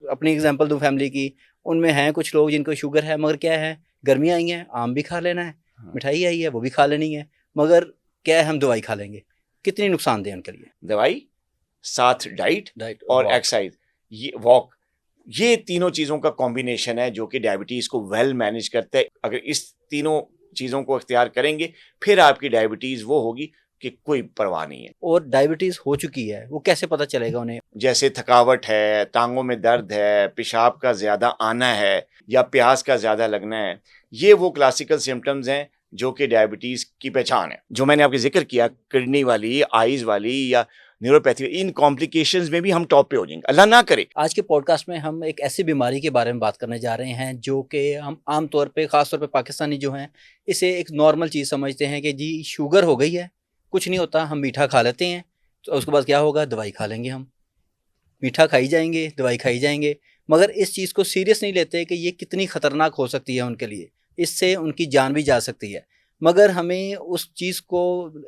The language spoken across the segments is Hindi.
अपनी एग्जांपल दूं फैमिली की, उनमें हैं कुछ लोग जिनको शुगर है, मगर क्या है, गर्मियाँ आई हैं, आम भी खा लेना है, मिठाई आई है वो भी खा लेनी है, मगर क्या है, हम दवाई खा लेंगे। कितनी नुकसानदेह उनके लिए। दवाई साथ डाइट डाइट और वॉक। एक्सरसाइज, ये वॉक, ये तीनों चीज़ों का कॉम्बिनेशन है जो कि डायबिटीज़ को वेल मैनेज करता है। अगर इस तीनों चीज़ों को इख्तियार करेंगे फिर आपकी डायबिटीज़ वो होगी कि कोई परवाह नहीं है। और डायबिटीज हो चुकी है वो कैसे पता चलेगा उन्हें? जैसे थकावट है, टांगों में दर्द है, पेशाब का ज़्यादा आना है या प्यास का ज़्यादा लगना है, ये वो क्लासिकल सिम्टम्स हैं जो कि डायबिटीज़ की पहचान है। जो मैंने आपके जिक्र किया, किडनी वाली, आइज़ वाली या न्यूरोपैथी, इन कॉम्प्लिकेशंस में भी हम टॉप पे हो जाएंगे, अल्लाह ना करे। आज के पॉडकास्ट में हम एक ऐसी बीमारी के बारे में बात करने जा रहे हैं जो कि हम आम तौर पे, ख़ास तौर पे पाकिस्तानी जो हैं, इसे एक नॉर्मल चीज़ समझते हैं कि जी शुगर हो गई है, कुछ नहीं होता, हम मीठा खा लेते हैं, तो उसके बाद क्या होगा, दवाई खा लेंगे हम। मीठा खाई जाएँगे, दवाई खाई जाएँगे, मगर इस चीज़ को सीरियस नहीं लेते कि ये कितनी ख़तरनाक हो सकती है उनके लिए, इससे उनकी जान भी जा सकती है। मगर हमें उस चीज़ को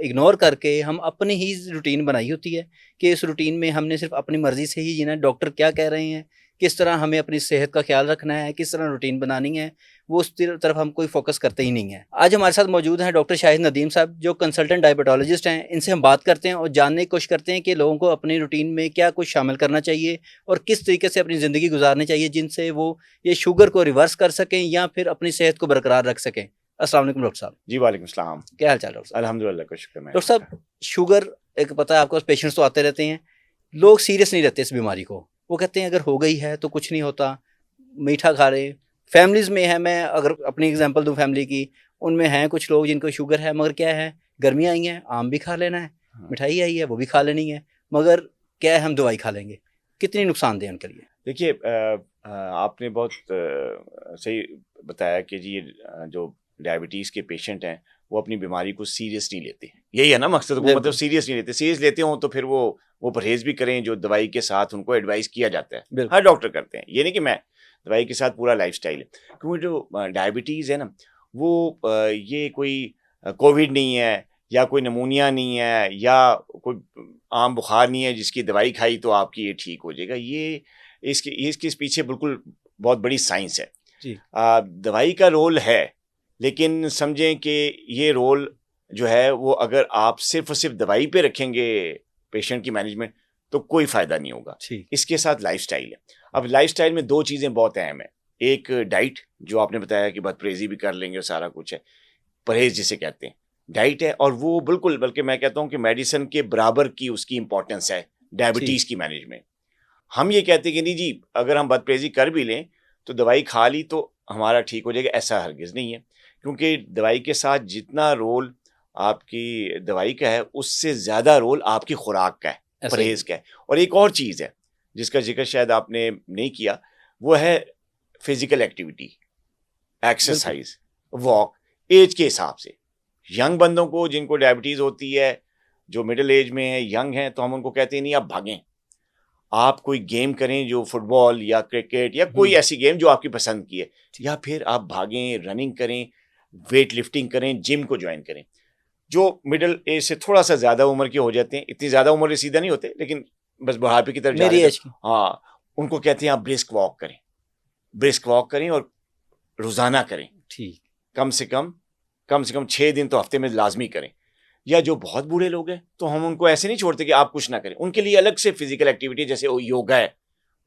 इग्नोर करके हम अपनी ही रूटीन बनाई होती है कि इस रूटीन में हमने सिर्फ़ अपनी मर्ज़ी से ही जीना है, डॉक्टर क्या कह रहे हैं, किस तरह हमें अपनी सेहत का ख़्याल रखना है, किस तरह रूटीन बनानी है, वो उस तरफ हम कोई फ़ोकस करते ही नहीं है। आज हमारे साथ मौजूद हैं डॉक्टर शाहिद नदीम साहब, जो कंसल्टेंट डायबिटोलॉजिस्ट हैं। इनसे हम बात करते हैं और जानने की कोशिश करते हैं कि लोगों को अपनी रूटीन में क्या कुछ शामिल करना चाहिए और किस तरीके से अपनी ज़िंदगी गुजारनी चाहिए जिनसे वो ये शुगर को रिवर्स कर सकें या फिर अपनी सेहत को बरकरार रख सकें। अस्सलाम वालेकुम डॉक्टर साहब। जी वालेकुम सलाम। क्या हाल चाल डॉक्टर साहब? अल्हम्दुलिल्लाह का शुक्र है। डॉक्टर साहब, शुगर, एक पता है आपको, पेशेंट्स तो आते रहते हैं, लोग सीरियस नहीं रहते इस बीमारी को। वो कहते हैं अगर हो गई है तो कुछ नहीं होता, मीठा खा रहे। फैमिलीज़ में है, मैं अगर अपनी एग्जांपल दूं फैमिली की, उनमें हैं कुछ लोग जिनको शुगर है, मगर क्या है, गर्मियाँ आई हैं, आम भी खा लेना है, मिठाई आई है वो भी खा लेनी है, मगर क्या है, हम दवाई खा लेंगे। कितनी नुकसानदेह उनके लिए। देखिए, आपने बहुत सही बताया कि जी ये जो डायबिटीज़ के पेशेंट हैं वो अपनी बीमारी को सीरियस नहीं लेते। यही है ना मकसद, वो मतलब बिल्कुल सीरियस नहीं लेते। सीरियस लेते हों तो फिर वो परहेज़ भी करें जो दवाई के साथ उनको एडवाइस किया जाता है। बिल्कुल। हर डॉक्टर करते हैं, ये नहीं कि मैं, दवाई के साथ पूरा लाइफ़स्टाइल है। क्योंकि जो डायबिटीज़ है ना, वो ये कोई कोविड नहीं है या कोई निमोनिया नहीं है या कोई आम बुखार नहीं है जिसकी दवाई खाई तो आपकी ये ठीक हो जाएगा। ये इसके पीछे बिल्कुल बहुत बड़ी साइंस है। जी। दवाई का रोल है, लेकिन समझें कि ये रोल जो है वो अगर आप सिर्फ और सिर्फ दवाई पे रखेंगे पेशेंट की मैनेजमेंट, तो कोई फ़ायदा नहीं होगा। ठीक। इसके साथ लाइफस्टाइल है। अब लाइफस्टाइल में दो चीज़ें बहुत अहम है। एक डाइट, जो आपने बताया कि बदपरहेज़ी भी कर लेंगे और सारा कुछ है, परहेज़ जिसे कहते हैं, डाइट है। और वो बिल्कुल, बल्कि मैं कहता हूँ कि मेडिसिन के बराबर की उसकी इंपॉर्टेंस है ठीक। डायबिटीज़ की मैनेजमेंट। हम ये कहते हैं कि नहीं जी, अगर हम बदपरहेज़ी कर भी लें तो दवाई खा ली तो हमारा ठीक हो जाएगा, ऐसा हरगिज़ नहीं है। क्योंकि दवाई के साथ जितना रोल आपकी दवाई का है, उससे ज़्यादा रोल आपकी खुराक का है, ऐसा ही है। परहेज़ का है। और एक और चीज़ है जिसका ज़िक्र शायद आपने नहीं किया, वो है फिज़िकल एक्टिविटी, बिल्कुल। एक्सरसाइज़, वॉक, ऐज के हिसाब से। यंग बंदों को जिनको डायबिटीज़ होती है, जो मिडल ऐज में है, यंग हैं, तो हम उनको कहते हैं नहीं आप भागें। आप कोई गेम करें जो फुटबॉल या क्रिकेट या कोई ऐसी गेम जो आपकी पसंद की है, या फिर आप भागें, रनिंग करें, वेट लिफ्टिंग करें, जिम को ज्वाइन करें। जो मिडल एज से थोड़ा सा ज़्यादा उम्र के हो जाते हैं, इतनी ज़्यादा उम्र के सीधा नहीं होते, लेकिन बस बुढ़ापे की तरफ जा मेरी रहे थे, एज की। हाँ, उनको कहते हैं आप ब्रिस्क वॉक करें और रोज़ाना करें। ठीक। कम से कम 6 दिन तो हफ्ते में लाजमी करें। या जो बहुत बूढ़े लोग हैं तो हम उनको ऐसे नहीं छोड़ते कि आप कुछ ना करें, उनके लिए अलग से फिजिकल एक्टिविटी, जैसे वो योगा है,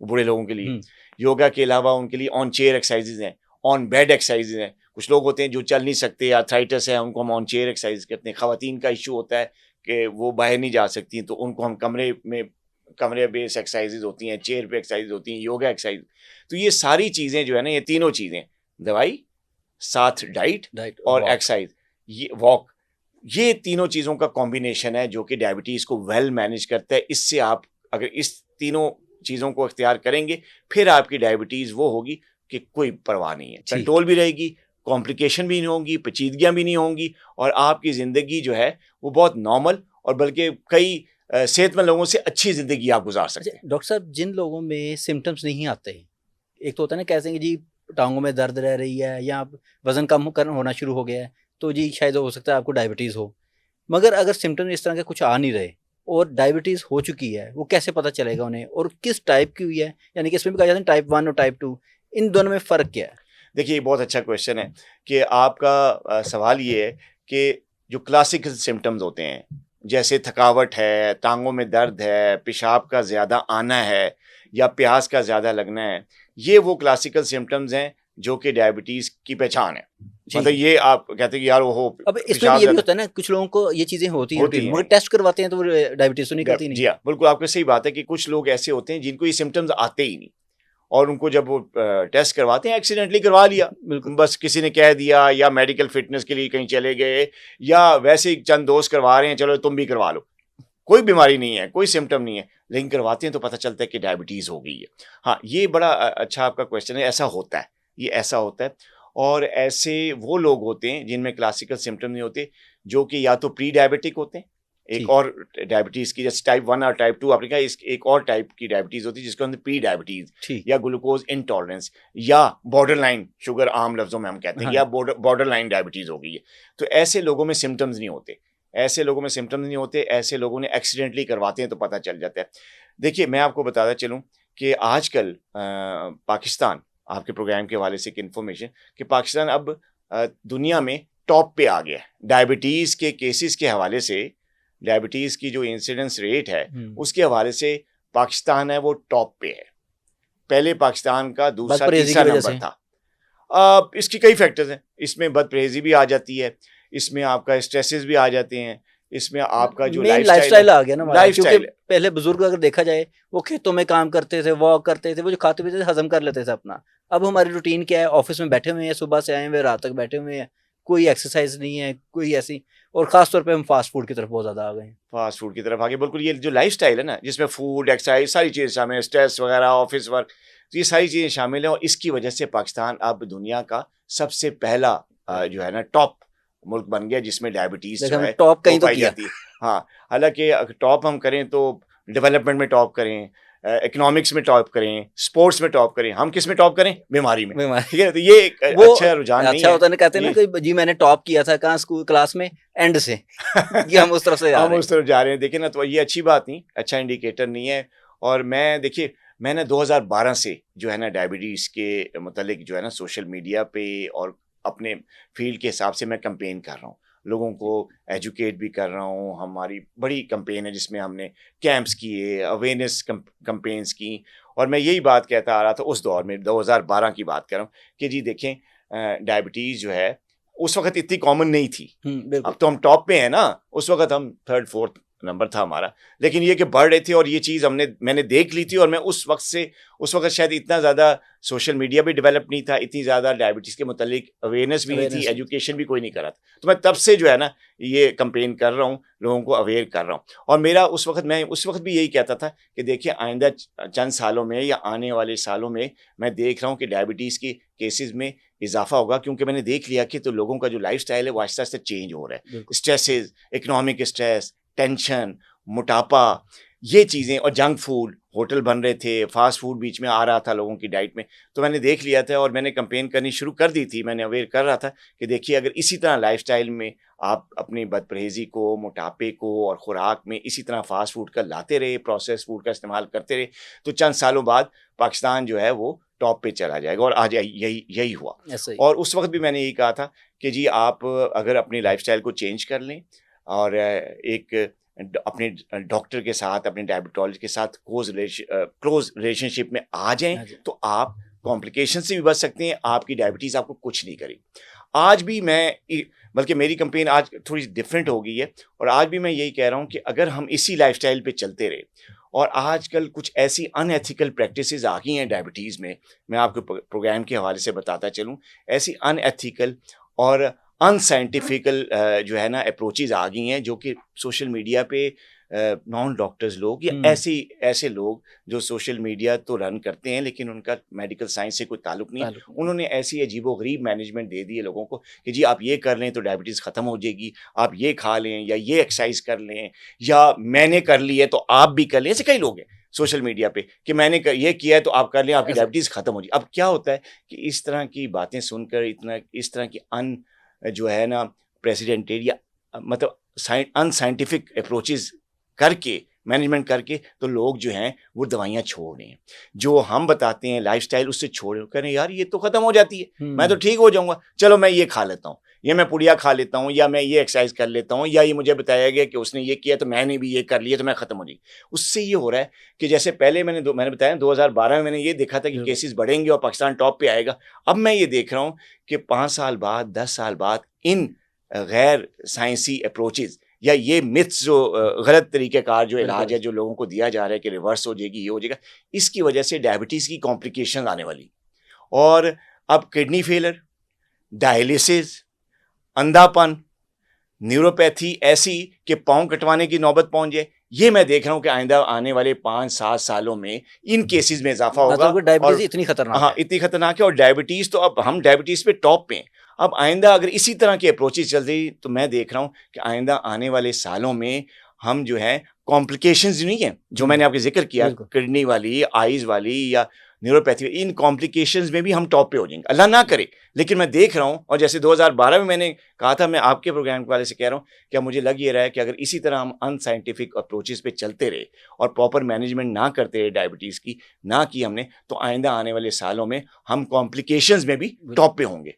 वो बूढ़े लोगों के लिए। योगा के अलावा उनके लिए ऑन चेयर एक्सरसाइजेज हैं, ऑन बेड एक्सरसाइजेज हैं। कुछ लोग होते हैं जो चल नहीं सकते, आर्थराइटिस है, उनको हम ऑन चेयर एक्सरसाइज करते हैं। खवातीन का इशू होता है कि वो बाहर नहीं जा सकती, तो उनको हम कमरे बेस एक्सरसाइजेज होती हैं, चेयर पे एक्सरसाइज होती हैं, योगा एक्सरसाइज। तो ये सारी चीज़ें जो है ना, ये तीनों चीज़ें, दवाई साथ डाइट डाइट और वॉक। एक्सरसाइज, ये वॉक, ये तीनों चीज़ों का कॉम्बिनेशन है जो कि डायबिटीज़ को वेल मैनेज करता है। इससे आप अगर इस तीनों चीज़ों को इख्तियार करेंगे फिर आपकी डायबिटीज़ वो होगी कि कोई परवाह नहीं है, ठीक। कंट्रोल भी रहेगी, कॉम्प्लिकेशन भी नहीं होंगी, पेचीदगियाँ भी नहीं होंगी, और आपकी ज़िंदगी जो है वो बहुत नॉर्मल और बल्कि कई सेहतमंद लोगों से अच्छी ज़िंदगी आप गुजार सकते अच्छा हैं। डॉक्टर साहब, जिन लोगों में सिम्टम्स नहीं आते, एक तो होता है ना, कहते हैं कि जी टांगों में दर्द रह रही है या वजन कम होना शुरू हो गया है, तो जी शायद हो सकता है आपको डायबिटीज़ हो। मगर अगर सिम्टम इस तरह के कुछ आ नहीं रहे, और डायबिटीज़ हो चुकी है, वो कैसे पता चलेगा उन्हें, और किस टाइप की हुई है? यानी कि इसमें भी कहा जाता है टाइप 1 और टाइप 2, इन दोनों में फ़र्क क्या है? देखिए, ये बहुत अच्छा क्वेश्चन है कि आपका सवाल ये है कि जो क्लासिकल सिम्पटम्स होते हैं, जैसे थकावट है, टाँगों में दर्द है, पेशाब का ज़्यादा आना है या प्यास का ज़्यादा लगना है, ये वो क्लासिकल सिम्पटम्स हैं जो कि डायबिटीज़ की पहचान है। मतलब जी। ये आप कहते हैं कि यार वो अब इसमें भी पेशाब ये भी ज़्यादा होता है ना, कुछ लोगों को ये चीज़ें होती हैं होती रूटीन, मगर हैं। टेस्ट करवाते हैं तो वो डायबिटीज़ तो निकलती नहीं। जी हाँ, बिल्कुल आपकी सही बात है कि कुछ लोग ऐसे होते हैं जिनको ये सिम्पटम्स आते ही नहीं और उनको जब वो टेस्ट करवाते हैं एक्सीडेंटली करवा लिया, बिल्कुल। बस किसी ने कह दिया या मेडिकल फिटनेस के लिए कहीं चले गए या वैसे ही चंद दोस्त करवा रहे हैं, चलो तुम भी करवा लो। कोई बीमारी नहीं है, कोई सिम्पटम नहीं है, लेकिन करवाते हैं तो पता चलता है कि डायबिटीज़ हो गई है। हाँ, ये बड़ा अच्छा आपका क्वेश्चन है, ऐसा होता है, ये ऐसा होता है और ऐसे वो लोग होते हैं जिनमें क्लासिकल सिम्पटम नहीं होते, जो कि या तो प्री डायबिटिक होते हैं, एक ठीक। और डायबिटीज़ की जैसे टाइप 1 और टाइप 2 आपने कहा इस एक और टाइप की डायबिटीज़ होती है जिसको हम प्री डायबिटीज़ ठीक। या ग्लूकोज़ इंटॉलरेंस या बॉर्डर लाइन शुगर आम लफ्ज़ों में हम कहते हैं हाँ। या बॉर्डर लाइन डायबिटीज़ हो गई है। तो ऐसे लोगों में सिम्पटम्स नहीं होते, ऐसे लोगों में सिम्पटम्स नहीं होते, ऐसे लोगों ने एक्सीडेंटली करवाते हैं तो पता चल जाता है। देखिए, मैं आपको बताता चलूँ कि आजकल पाकिस्तान आपके प्रोग्राम के हवाले से एक इन्फॉर्मेशन कि पाकिस्तान अब दुनिया में टॉप पे आ गया है। डायबिटीज़ के केसेस के हवाले से, डायबिटीज़ की जो इंसिडेंस रेट है, उसके हवाले से पाकिस्तान है वो टॉप पे है। पहले पाकिस्तान का दूसरा, बदपरहेज़ी की तीसरा वजह नंबर से। था। इसके कई फैक्टर्स हैं, इसमें बदपरहेज़ी भी आ जाती है, इसमें आपका स्ट्रेसेस भी आ जाते हैं, इसमें आपका जो मेन लाइफ़स्टाइल है, लाइफ़स्टाइल आ गया ना हमारा, क्योंकि लाइफ़स्टाइल है। पहले बुजुर्ग अगर देखा जाए, वो खेतों में काम करते थे, वॉक करते थे, वो जो खाते पीते थे हज़म कर लेते थे अपना। अब हमारी रूटीन क्या है, ऑफ़िस में बैठे हुए हैं, सुबह से आए हुए रात तक बैठे हुए हैं, कोई एक्सरसाइज़ नहीं है, कोई ऐसी, और ख़ास तौर पे हम फ़ास्ट फ़ूड की तरफ बहुत ज़्यादा आ गए हैं। फास्ट फूड की तरफ आगे बिल्कुल ये जो लाइफ़स्टाइल है ना, जिसमें फूड, एक्सरसाइज़ सारी चीज़ें शामिल हैं, स्ट्रेस वगैरह, ऑफ़िस वर्क, तो ये सारी चीज़ें शामिल हैं और इसकी वजह से पाकिस्तान अब दुनिया का सबसे पहला जो है ना टॉप मुल्क बन गया जिसमें डायबिटीज़ देखिए जो हमने है टॉप वो कहीं तो पाई किया। जाती है। हाँ, हालाँकि टॉप हम करें तो डेवलपमेंट में टॉप करें, इकोनॉमिक्स में टॉप करें, स्पोर्ट्स में टॉप करें, हम किस में टॉप करें? बीमारी में, बीमारी। ठीक है? तो ये एक वो अच्छा रुझान नहीं अच्छा है। होता है ना, कहते हैं ना ये कि जी मैंने टॉप किया था कहाँ, स्कूल क्लास में, एंड से कि हम उस तरफ से जा हम रहे हैं। उस तरफ जा रहे हैं, देखिए ना, तो ये अच्छी बात नहीं, अच्छा इंडिकेटर नहीं है और मैं देखिए, मैंने 2012 से जो है ना डायबिटीज़ के मतलब जो है ना सोशल मीडिया पे और अपने फ़ील्ड के हिसाब से मैं कैंपेन कर रहा हूँ। लोगों को एजुकेट भी कर रहा हूँ, हमारी बड़ी कैंपेन है जिसमें हमने कैंप्स किए, अवेयरनेस कैंपेन्स की और मैं यही बात कहता आ रहा था उस दौर में 2012 की बात कर रहा हूँ कि जी देखें डायबिटीज़ जो है, उस वक़्त इतनी कॉमन नहीं थी। बिल्कुल। अब तो हम टॉप पे हैं ना, उस वक़्त हम 3rd 4th नंबर था हमारा। लेकिन ये कि बढ़ रहे थे और ये चीज़ मैंने देख ली थी और मैं उस वक़्त शायद इतना ज़्यादा सोशल मीडिया भी डेवलप नहीं था, इतनी ज़्यादा डायबिटीज़ के मुतालिक अवेयरनेस भी नहीं थी, अवेयरनेस नहीं थी। एजुकेशन भी कोई नहीं कर रहा था। तो मैं तब से जो है ना, ये कैंपेन कर रहा हूँ, लोगों को अवेयर कर रहा हूँ। और मेरा मैं उस वक़्त भी यही कहता था कि देखिए आइंदा चंद सालों में या आने वाले सालों में मैं देख रहा हूँ कि डायबिटीज़ के केसेज़ में इज़ाफ़ा होगा क्योंकि मैंने देख लिया कि तो लोगों का जो लाइफ़स्टाइल है वो आहिस्ता-आहिस्ता चेंज हो रहा है। बिल्कुल। स्ट्रेसेस, इकोनॉमिक स्ट्रेस, टेंशन, मोटापा, ये चीज़ें और जंक फूड, होटल बन रहे थे, फ़ास्ट फूड बीच में आ रहा था लोगों की डाइट में। तो मैंने देख लिया था और मैंने कैंपेन करनी शुरू कर दी थी। मैंने अवेयर कर रहा था कि देखिए अगर इसी तरह लाइफ़स्टाइल में आप अपनी बदपरहेज़ी को, मोटापे को और खुराक में इसी तरह फ़ास्ट फूड का लाते रहे, प्रोसेस्ड फूड का इस्तेमाल करते रहे, तो चंद सालों बाद पाकिस्तान जो है वो टॉप पे चला जाएगा और आज यही यही हुआ। ऐसा ही। और उस वक़्त भी मैंने यही कहा था कि जी आप अगर अपनी लाइफ़स्टाइल को चेंज कर लें और एक अपने डॉक्टर के साथ, अपने डायबिटोलॉजिस्ट के साथ क्लोज़ रिलेशनशिप में आ जाएँ, हाँ जी। तो आप कॉम्प्लिकेशन से भी बच सकते हैं, आपकी डायबिटीज़ आपको कुछ नहीं करेगी। आज भी बल्कि मेरी कैंपेन आज थोड़ी डिफरेंट हो गई है और आज भी मैं यही कह रहा हूँ कि अगर हम इसी लाइफ़स्टाइल पे चलते रहे और आजकल कुछ ऐसी अनएथिकल प्रैक्टिसेज़ आ गई हैं डायबिटीज़ में, मैं आपको प्रोग्राम के हवाले से बताता चलूँ, ऐसी अनएथिकल और अनसाइंटिफिकल जो है ना अप्रोचेज़ आ गई हैं जो कि सोशल मीडिया पे नॉन डॉक्टर्स लोग या ऐसे लोग जो सोशल मीडिया तो रन करते हैं लेकिन उनका मेडिकल साइंस से कोई ताल्लुक नहीं है, उन्होंने ऐसी अजीबो-गरीब मैनेजमेंट दे दी है लोगों को कि जी आप ये कर लें तो डायबिटीज़ ख़त्म हो जाएगी, आप ये खा लें या ये एक्सरसाइज कर लें या मैंने कर ली है तो आप भी कर लें। ऐसे कई लोग हैं सोशल मीडिया पे कि मैंने ये किया है तो आप कर लें, आपकी डायबिटीज़ ख़त्म हो जाएगी। अब क्या होता है कि इस तरह की बातें सुनकर इस तरह की जो है ना प्रेसिडेंटेड या मतलब अनसाइंटिफिक अप्रोचेज़ करके, मैनेजमेंट करके, तो लोग जो हैं वो दवाइयाँ छोड़ रहे हैं। जो हम बताते हैं लाइफस्टाइल उससे छोड़ रहे हो, कह रहे हैं यार ये तो खत्म हो जाती है, मैं तो ठीक हो जाऊंगा, चलो मैं ये खा लेता हूँ, ये मैं पुड़िया खा लेता हूँ, या मैं ये एक्सरसाइज कर लेता हूँ, या ये मुझे बताया गया कि उसने ये किया तो मैंने भी ये कर लिया तो मैं खत्म हो जाएगी। उससे ये हो रहा है कि जैसे पहले मैंने बताया 2012 में मैंने ये देखा था कि बिल्कुल। केसेस बढ़ेंगे और पाकिस्तान टॉप पे आएगा। अब मैं ये देख रहा हूँ कि 5 साल बाद, 10 साल बाद इन गैर साइंसी अप्रोचेस या ये मिथ्स जो गलत तरीक़ेकार जो इलाज बिल्कुल। है जो लोगों को दिया जा रहा है कि रिवर्स हो जाएगी, ये हो जाएगा, इसकी वजह से डायबिटीज़ की कॉम्प्लिकेशन आने वाली। और अब किडनी फेलियर, डायलिसिस, अंधापन, न्यूरोपैथी ऐसी कि पाँव कटवाने की नौबत पहुंच जाए, ये मैं देख रहा हूँ कि आइंदा आने वाले 5-7 सालों में इन केसेस में इजाफा होगा। मतलब कि डायबिटीज और इतनी खतरनाक हाँ, है। इतनी खतरनाक है। और डायबिटीज़ तो अब हम डायबिटीज़ पे टॉप पे हैं। अब आइंदा अगर इसी तरह की अप्रोचेस चल रही तो मैं देख रहा हूँ कि आइंदा आने वाले सालों में हम जो है कॉम्प्लिकेशंस नहीं है जो मैंने आपके जिक्र किया, बिल्कुल। किडनी वाली, आईज वाली या न्यूरोपैथी, इन कॉम्प्लिकेशंस में भी हम टॉप पे हो जाएंगे, अल्लाह ना करे। लेकिन मैं देख रहा हूँ, और जैसे 2012 में मैंने कहा था, मैं आपके प्रोग्राम वाले से कह रहा हूँ, क्या मुझे लग ये रहा है कि अगर इसी तरह हम अनसाइंटिफिक अप्रोचेस पे चलते रहे और प्रॉपर मैनेजमेंट ना करते रहे डायबिटीज़ की, ना की हमने, तो आइंदा आने वाले सालों में हम कॉम्प्लिकेशंस में भी टॉप पे होंगे।